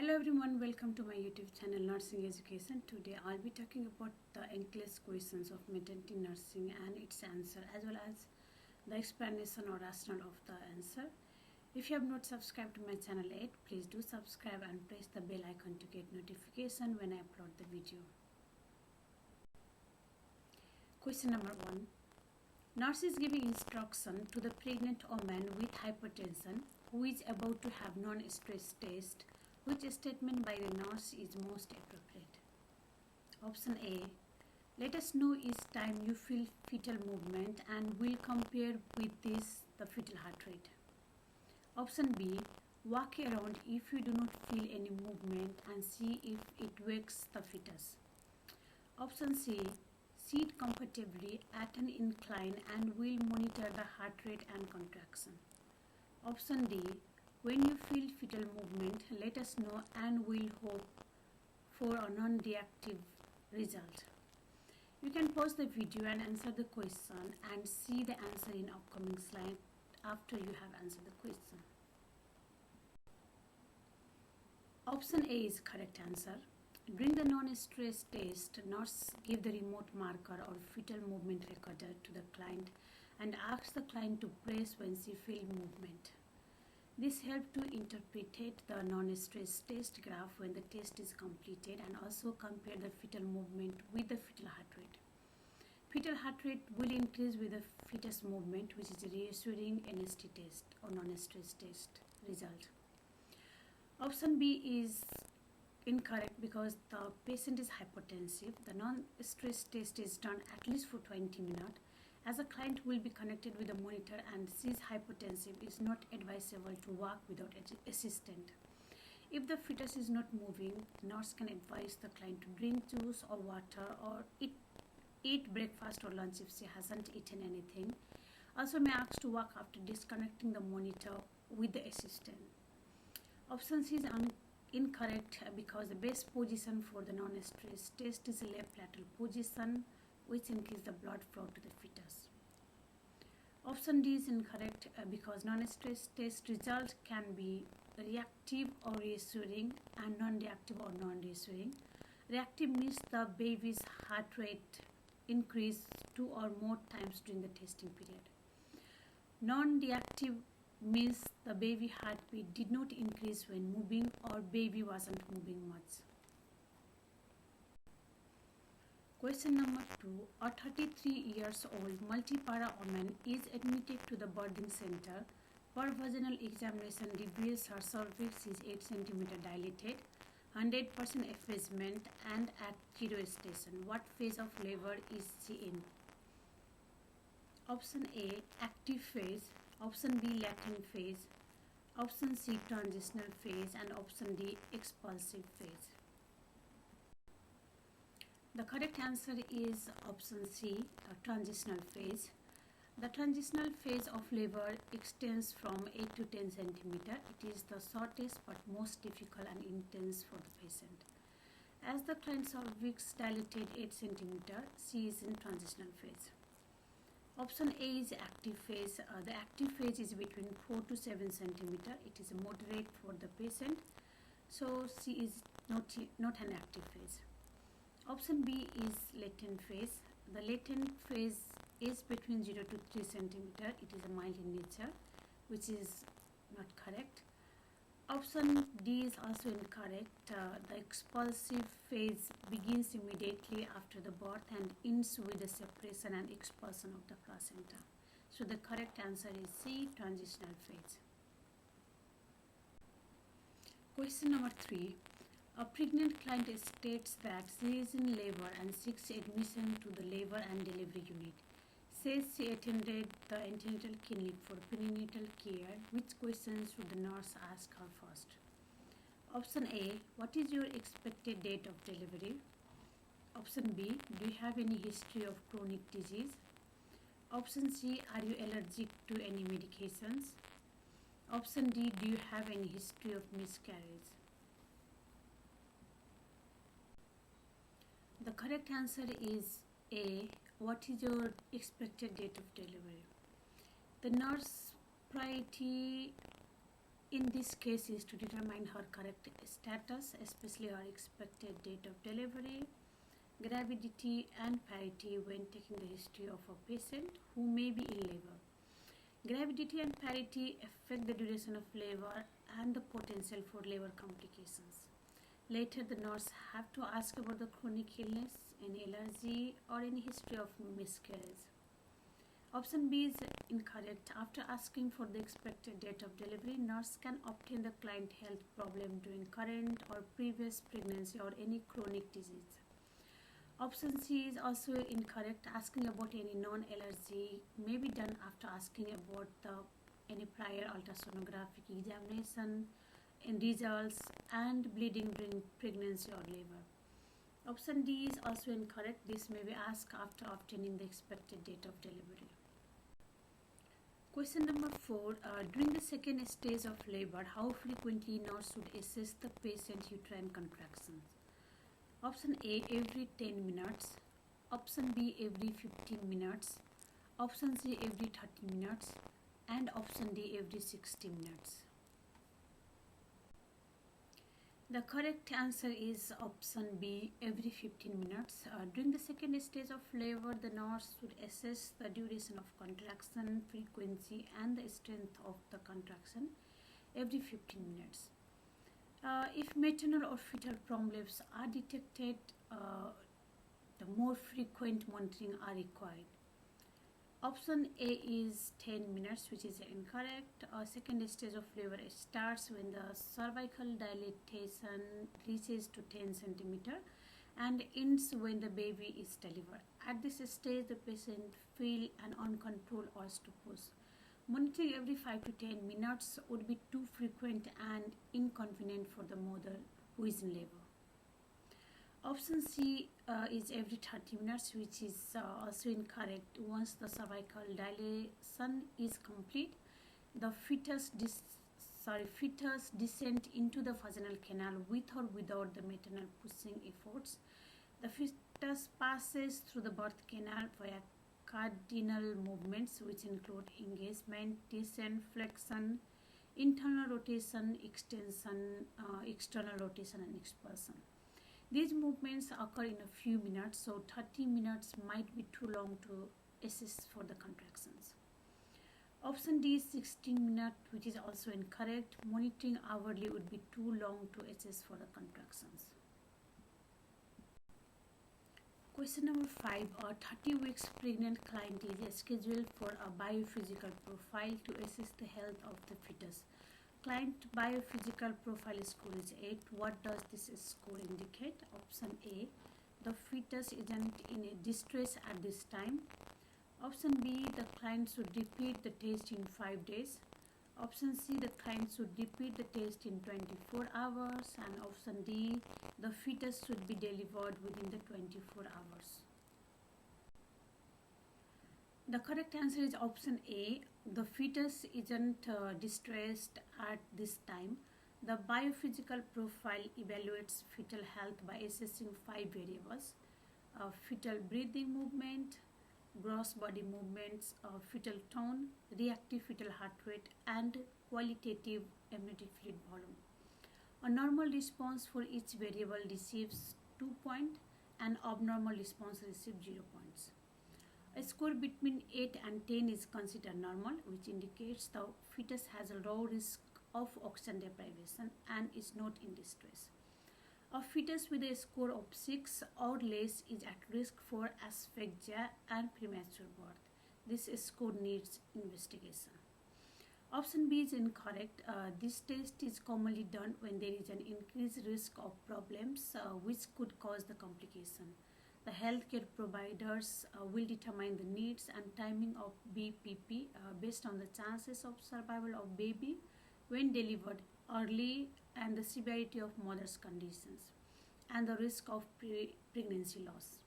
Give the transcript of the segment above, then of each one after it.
Hello everyone, welcome to my YouTube channel Nursing Education. Today I'll be talking about the Nclex questions of maternity nursing and its answer, as well as the explanation or rationale of the answer. If you have not subscribed to my channel yet, please do subscribe and press the bell icon to get notification when I upload the video. Question number 1. Nurse is giving instruction to the pregnant woman with hypertension who is about to have non-stress test. Which statement by the nurse is most appropriate? Option A. Let us know each time you feel fetal movement and we'll compare with this the fetal heart rate. Option B. Walk around if you do not feel any movement and see if it wakes the fetus. Option C. Sit comfortably at an incline and we'll monitor the heart rate and contraction. Option D. When you feel fetal movement, let us know and we'll hope for a non-reactive result. You can pause the video and answer the question and see the answer in upcoming slide after you have answered the question. Option A is correct answer. During the non-stress test, nurse give the remote marker or fetal movement recorder to the client and asks the client to press when she feels movement. This helps to interpret the non-stress test graph when the test is completed and also compare the fetal movement with the fetal heart rate. Fetal heart rate will increase with the fetus movement, which is a reassuring NST test or non-stress test result. Option B is incorrect because the patient is hypertensive. The non-stress test is done at least for 20 minutes. As a client will be connected with a monitor and sees hypertensive, it is not advisable to walk without assistant. If the fetus is not moving, nurse can advise the client to drink juice or water or eat breakfast or lunch if she hasn't eaten anything. Also may ask to walk after disconnecting the monitor with the assistant. Option C is incorrect because the best position for the non-stress test is a left lateral position, which increases the blood flow to the fetus. Option D is incorrect because non-stress test result can be reactive or reassuring and non-reactive or non-reassuring. Reactive means the baby's heart rate increased 2 or more times during the testing period. Non-reactive means the baby heartbeat did not increase when moving or baby wasn't moving much. Question number 2. A 33 years old multipara woman is admitted to the birthing center. Per vaginal examination reveals her cervix is 8 cm dilated, 100% effacement and at gestation. What phase of labor is she in? Option A, active phase. Option B, latent phase. Option C, transitional phase, and option D, expulsive phase. The correct answer is option C, transitional phase. The transitional phase of labor extends from 8 to 10 cm. It is the shortest but most difficult and intense for the patient. As the client's cervix dilated 8 cm, she is in transitional phase. Option A is active phase. The active phase is between 4 to 7 cm. It is moderate for the patient, so she is not an active phase. Option B is latent phase. The latent phase is between 0 to 3 cm. It is a mild in nature, which is not correct. Option D is also incorrect. The expulsive phase begins immediately after the birth and ends with the separation and expulsion of the placenta. So the correct answer is C, transitional phase. Question number 3. A pregnant client states that she is in labor and seeks admission to the labor and delivery unit. Says she attended the antenatal clinic for perinatal care. Which questions should the nurse ask her first? Option A, what is your expected date of delivery? Option B, do you have any history of chronic disease? Option C, are you allergic to any medications? Option D, do you have any history of miscarriage? The correct answer is A. What is your expected date of delivery? The nurse priority in this case is to determine her correct status, especially her expected date of delivery, gravidity and parity when taking the history of a patient who may be in labor. Gravidity and parity affect the duration of labor and the potential for labor complications. Later, the nurse have to ask about the chronic illness, any allergy or any history of miscarriage. Option B is incorrect. After asking for the expected date of delivery, nurse can obtain the client health problem during current or previous pregnancy or any chronic disease. Option C is also incorrect. Asking about any non-allergy may be done after asking about any prior ultrasonographic examination and results and bleeding during pregnancy or labor. Option D is also incorrect. This may be asked after obtaining the expected date of delivery. Question number 4. During the second stage of labor, how frequently nurse should assess the patient's uterine contractions? Option A, every 10 minutes. Option B, every 15 minutes. Option C, every 30 minutes. And option D, every 60 minutes. The correct answer is option B, every 15 minutes. During the second stage of labor, the nurse should assess the duration of contraction, frequency, and the strength of the contraction every 15 minutes. If maternal or fetal problems are detected, the more frequent monitoring are required. Option A is 10 minutes, which is incorrect. Second stage of labor starts when the cervical dilatation reaches to 10 centimeter and ends when the baby is delivered. At this stage, the patient feel an uncontrolled urge to push. Monitoring every 5 to 10 minutes would be too frequent and inconvenient for the mother who is in labor. Option C is every 30 minutes, which is also incorrect. Once the cervical dilation is complete, the fetus descent into the vaginal canal with or without the maternal pushing efforts. The fetus passes through the birth canal via cardinal movements, which include engagement, descent, flexion, internal rotation, extension, external rotation, and expulsion. These movements occur in a few minutes, so 30 minutes might be too long to assess for the contractions. Option D is 16 minutes, which is also incorrect. Monitoring hourly would be too long to assess for the contractions. Question number 5. A 30 weeks pregnant client is scheduled for a biophysical profile to assess the health of the fetus. Client biophysical profile score is 8. What does this score indicate? Option A, the fetus isn't in a distress at this time. Option B, the client should repeat the test in 5 days. Option C, the client should repeat the test in 24 hours. And option D, the fetus should be delivered within the 24 hours. The correct answer is option A. The fetus isn't distressed at this time. The biophysical profile evaluates fetal health by assessing 5 variables: fetal breathing movement, gross body movements, fetal tone, reactive fetal heart rate, and qualitative amniotic fluid volume. A normal response for each variable receives 2 points and abnormal response receives 0 points. A score between 8 and 10 is considered normal, which indicates the fetus has a low risk of oxygen deprivation and is not in distress. A fetus with a score of 6 or less is at risk for asphyxia and premature birth. This score needs investigation. Option B is incorrect. This test is commonly done when there is an increased risk of problems which could cause the complication. The healthcare providers will determine the needs and timing of BPP based on the chances of survival of baby when delivered early and the severity of mother's conditions and the risk of pregnancy loss.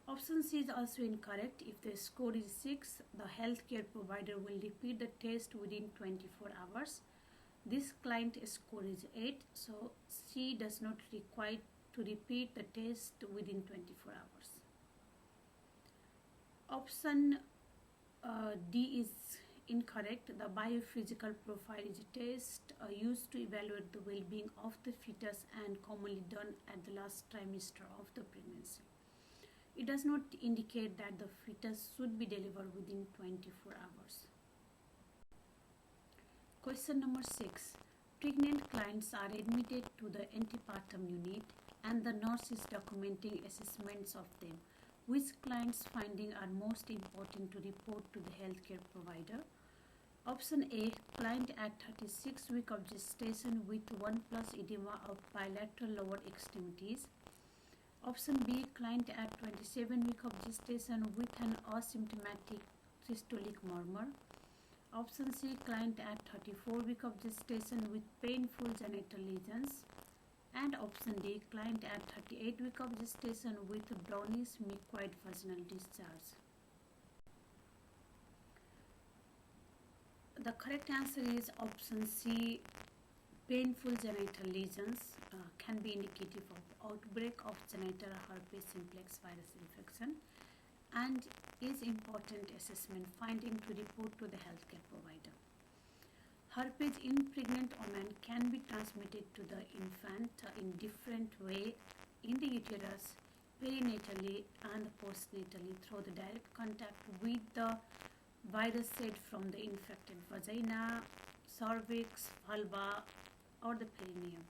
Option C is also incorrect. If the score is 6, the healthcare provider will repeat the test within 24 hours. This client score is 8, so C does not require to repeat the test within 24 hours. Option D is incorrect. The biophysical profile is a test used to evaluate the well-being of the fetus and commonly done at the last trimester of the pregnancy. It does not indicate that the fetus should be delivered within 24 hours. Question number 6. Pregnant clients are admitted to the antepartum unit and the nurse is documenting assessments of them. Which clients' findings are most important to report to the healthcare provider? Option A. Client at 36 week of gestation with 1+ edema of bilateral lower extremities. Option B. Client at 27 week of gestation with an asymptomatic systolic murmur. Option C. Client at 34 week of gestation with painful genital lesions. And option D. Client at 38 week of gestation with brownish mucoid vaginal discharge. The correct answer is option C. Painful genital lesions can be indicative of outbreak of genital herpes simplex virus infection and is important assessment finding to report to the healthcare provider. Herpes in pregnant women can be transmitted to the infant in different way in the uterus, perinatally and postnatally through the direct contact with the virus shed from the infected vagina, cervix, vulva or the perineum.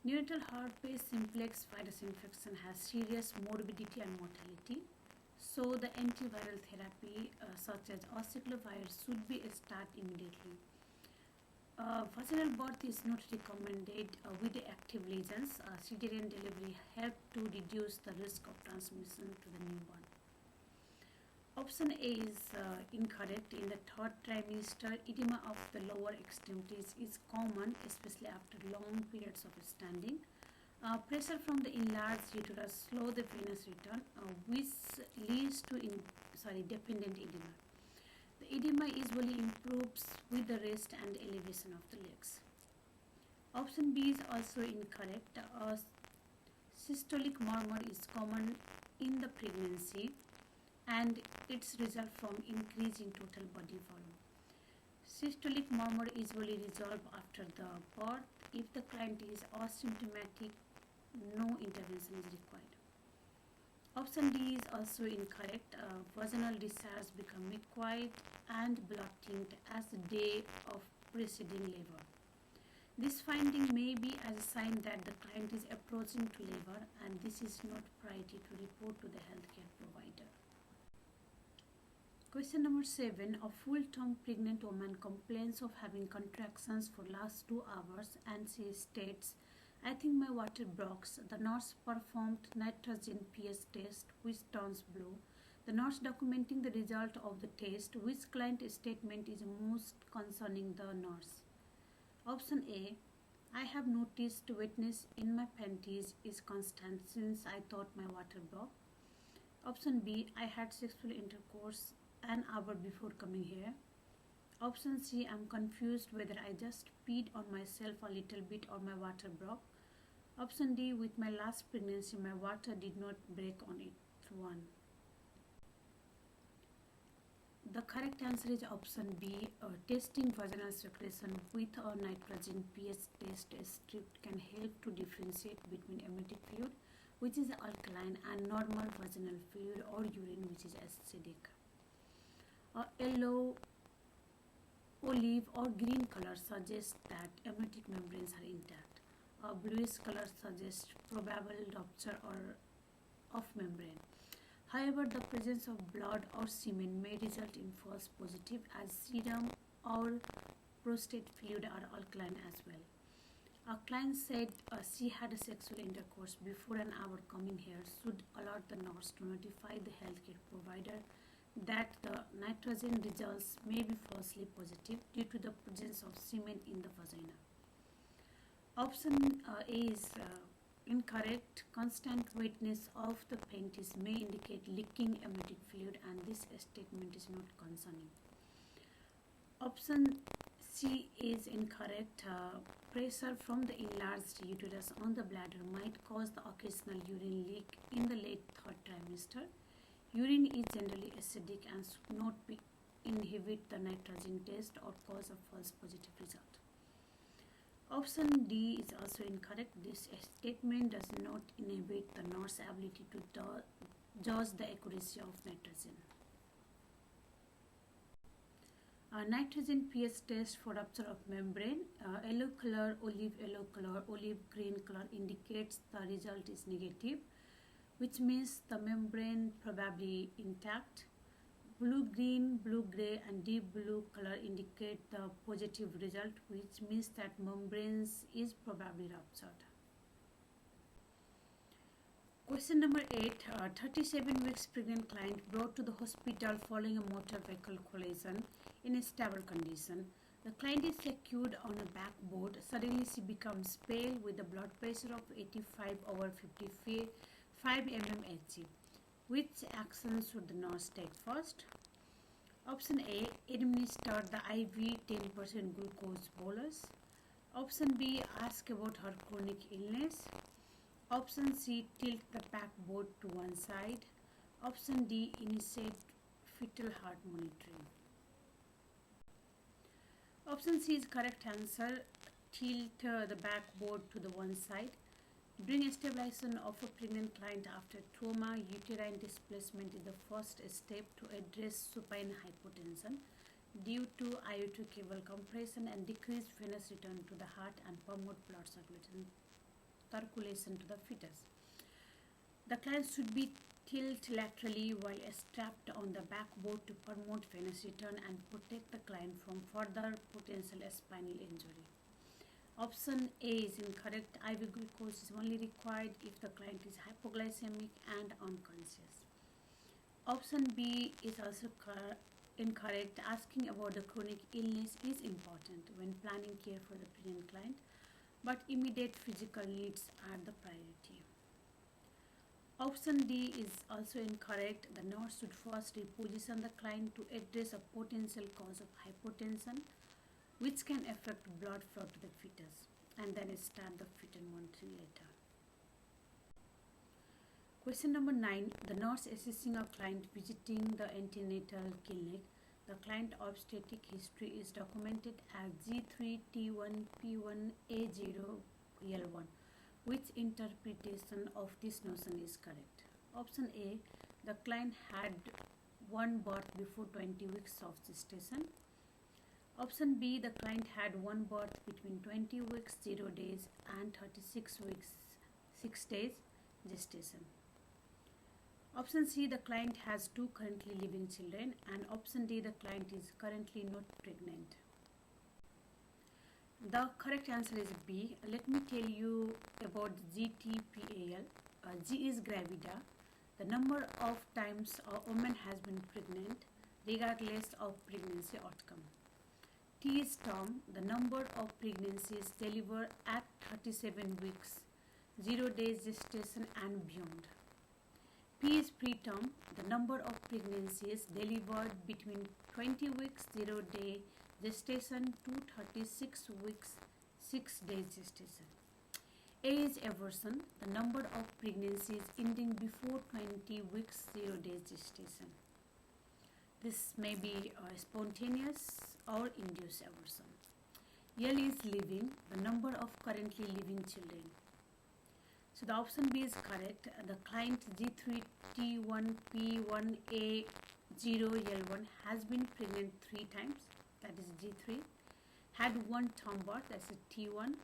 Neonatal herpes simplex virus infection has serious morbidity and mortality. So the antiviral therapy such as acyclovir should be started immediately. Vaginal birth is not recommended with the active lesions. Cesarean delivery helps to reduce the risk of transmission to the newborn. Option A is incorrect. In the third trimester, edema of the lower extremities is common, especially after long periods of standing. Pressure from the enlarged uterus slows the venous return, which leads to dependent edema. The edema usually improves with the rest and elevation of the legs. Option B is also incorrect. Systolic murmur is common in the pregnancy and it's result from increase in total body volume. Systolic murmur usually resolve after the birth. If the client is asymptomatic, no intervention is required. Option D is also incorrect. Vaginal discharge become mucoid and blood tint as the day of preceding labor. This finding may be as a sign that the client is approaching to labor and this is not priority to report to the healthcare provider. Question number 7. A full-term pregnant woman complains of having contractions for last 2 hours and she states, I think my water broke. The nurse performed nitrogen pH test which turns blue. The nurse documenting the result of the test. Which client statement is most concerning the nurse? Option A. I have noticed wetness in my panties is constant since I thought my water broke. Option B. I had sexual intercourse an hour before coming here. Option C. I'm confused whether I just peed on myself a little bit or my water broke. Option D. With my last pregnancy, my water did not break on it. 1. The correct answer is option B. Testing vaginal secretion with a nitrogen pH test strip can help to differentiate between amniotic fluid, which is alkaline, and normal vaginal fluid or urine, which is acidic. Yellow, olive, or green color suggests that amniotic membranes are intact. A bluish color suggests probable rupture of membrane. However, the presence of blood or semen may result in false positive as serum or prostate fluid are alkaline as well. A client said she had a sexual intercourse before an hour coming here should alert the nurse to notify the healthcare provider that the nitrogen results may be falsely positive due to the presence of semen in the vagina. Option A is incorrect. Constant wetness of the panties may indicate leaking amniotic fluid and this statement is not concerning. Option C is incorrect. Pressure from the enlarged uterus on the bladder might cause the occasional urine leak in the late third trimester. Urine is generally acidic and should not be inhibit the nitrogen test or cause a false positive result. Option D is also incorrect. This statement does not inhibit the nurse's ability to judge the accuracy of nitrogen. Nitrogen pH test for rupture of membrane. Yellow color, olive yellow color, olive green color indicates the result is negative, which means the membrane probably intact. Blue green, blue gray and deep blue color indicate the positive result, which means that membrane is probably ruptured. Question number 8. 37 weeks pregnant client brought to the hospital following a motor vehicle collision in a stable condition. The client is secured on a backboard. Suddenly she becomes pale with a blood pressure of 85/55 mmHg. Which action should the nurse take first? Option A. Administer the IV 10% glucose bolus. Option B. Ask about her chronic illness. Option C. Tilt the backboard to one side. Option D. Initiate fetal heart monitoring. Option C is correct answer. Tilt the backboard to the one side. During stabilization of a pregnant client after trauma, uterine displacement is the first step to address supine hypotension due to aortic cable compression and decreased venous return to the heart and promote blood circulation to the fetus. The client should be tilted laterally while strapped on the backboard to promote venous return and protect the client from further potential spinal injury. Option A is incorrect. IV glucose is only required if the client is hypoglycemic and unconscious. Option B is also incorrect. Asking about the chronic illness is important when planning care for the pregnant client, but immediate physical needs are the priority. Option D is also incorrect. The nurse should first reposition the client to address a potential cause of hypotension, which can affect blood flow to the fetus, and then start the fetal monitoring later. Question number 9. The nurse assessing a client visiting the antenatal clinic. The client obstetric history is documented as G3T1P1A0L1. Which interpretation of this notion is correct? Option A. The client had one birth before 20 weeks of gestation. Option B. The client had one birth between 20 weeks 0 days and 36 weeks 6 days gestation. Option C. The client has 2 currently living children. And option D. The client is currently not pregnant. The correct answer is B. Let me tell you about GTPAL. G is gravida, the number of times a woman has been pregnant regardless of pregnancy outcome. T is term, the number of pregnancies delivered at 37 weeks, 0 days gestation and beyond. P is preterm, the number of pregnancies delivered between 20 weeks 0 day gestation to 36 weeks 6 days gestation. A is abortion, the number of pregnancies ending before 20 weeks 0 days gestation. This may be spontaneous or induced abortion. L is living, the number of currently living children. So the option B is correct. The client G3T1P1A0L1 has been pregnant 3 times, that is G3, had 1 term birth, that's a T1,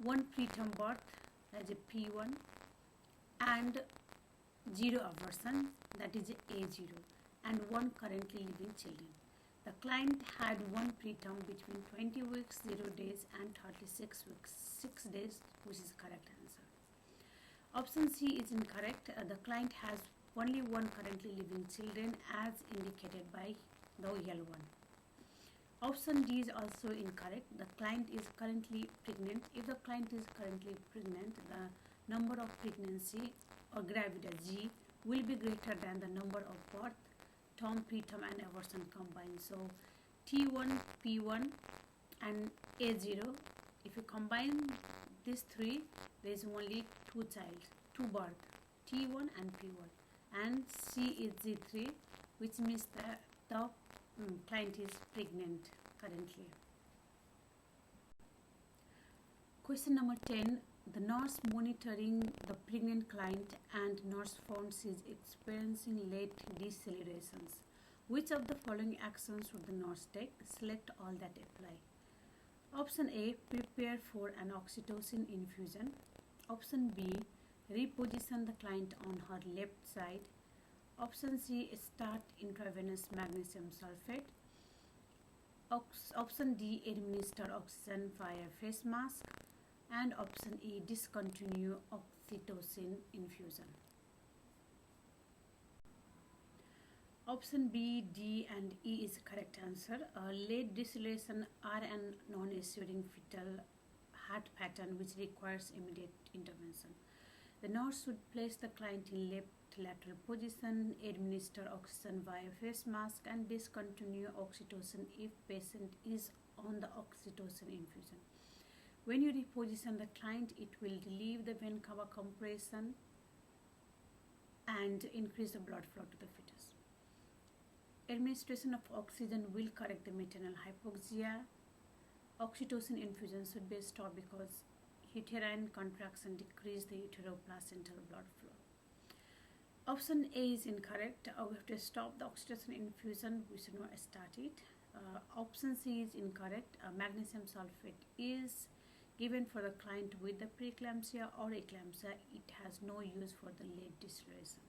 1 preterm birth, that is a P1, and 0 abortion, that is A0, and 1 currently living children. The client had 1 preterm between 20 weeks 0 days and 36 weeks 6 days, which is correct answer. Option C is incorrect. The client has only 1 currently living children as indicated by the L1. Option D is also incorrect. The client is currently pregnant. If the client is currently pregnant, the number of pregnancy or gravida G will be greater than the number of birth, term, preterm and abortion combined. So T1, P1 and A0, if you combine these 3, there is only 2 birth, T1 and P1, and C is G3, which means that the client is pregnant currently. Question number 10. The nurse monitoring the pregnant client and nurse found she is experiencing late decelerations. Which of the following actions would the nurse take? Select all that apply. Option A. Prepare for an oxytocin infusion. Option B. Reposition the client on her left side. Option C. Start intravenous magnesium sulfate. Option D. Administer oxygen via face mask. And option E. Discontinue oxytocin infusion. Option B, D and E is correct answer. Late deceleration are an non-assuring fetal heart pattern which requires immediate intervention. The nurse should place the client in left lateral position, administer oxygen via face mask and discontinue oxytocin if patient is on the oxytocin infusion. When you reposition the client, it will relieve the vein cava compression and increase the blood flow to the fetus. Administration of oxygen will correct the maternal hypoxia. Oxytocin infusion should be stopped because uterine contraction decrease the uteroplacental blood flow. Option A is incorrect. We have to stop the oxytocin infusion. We should not start it. Option C is incorrect. Magnesium sulfate is given for the client with the preeclampsia or eclampsia. It has no use for the late deceleration.